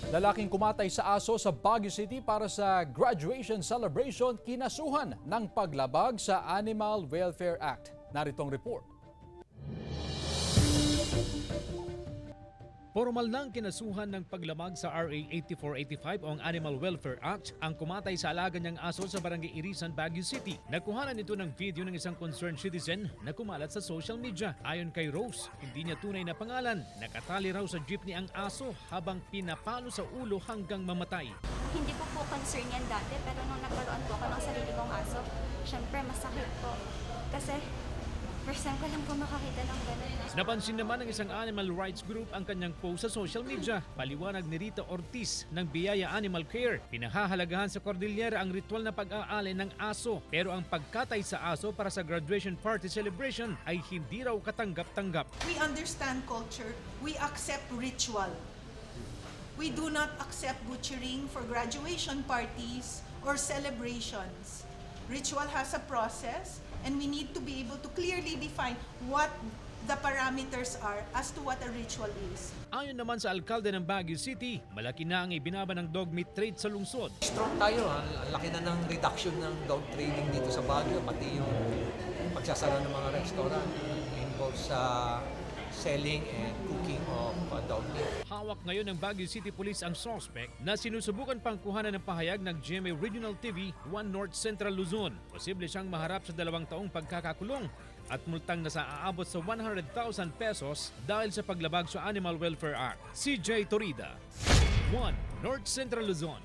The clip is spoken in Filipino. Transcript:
Lalaking kumatay sa aso sa Baguio City para sa graduation celebration kinasuhan ng paglabag sa Animal Welfare Act. Naritong report. Formal nang kinasuhan ng paglamag sa RA 8485 o ang Animal Welfare Act ang kumatay sa alaga niyang aso sa Barangay Irisan, Baguio City. Nagkuhanan ito ng video ng isang concerned citizen na kumalat sa social media. Ayon kay Rose, hindi niya tunay na pangalan. Nakatali raw sa jeepney ang aso habang pinapalo sa ulo hanggang mamatay. Hindi ko po concern yan dati, pero nung nagkaroon po ako ng sarili kong aso, syempre masakit po. Kasi first time ko lang po makakita ng gano'n. Napansin naman ng isang animal rights group ang kanyang post sa social media. Paliwanag ni Rita Ortiz ng Biyaya Animal Care. Pinahahalagahan sa Cordillera ang ritual na pag-aali ng aso. Pero ang pagkatay sa aso para sa graduation party celebration ay hindi raw katanggap-tanggap. We understand culture. We accept ritual. We do not accept butchering for graduation parties or celebrations. Ritual has a process, and we need to be able to clearly define what the parameters are as to what a ritual is. Ayon naman sa alkalde ng Baguio City, malaki na ang ibinaba ng dog meat trade sa lungsod. Strong tayo, ang laki na ng reduction ng dog trading dito sa Baguio, pati yung pagsasara ng mga restaurant involved sa selling and cooking of dog meat. Hawak ngayon ng Baguio City Police ang suspect na sinusubukan pang kuhanan ng pahayag ng GMA Regional TV 1 North Central Luzon. Posible siyang maharap sa 2 taong pagkakakulong at multang na sa aabot sa 100,000 pesos dahil sa paglabag sa Animal Welfare Act. CJ Torida, 1 North Central Luzon.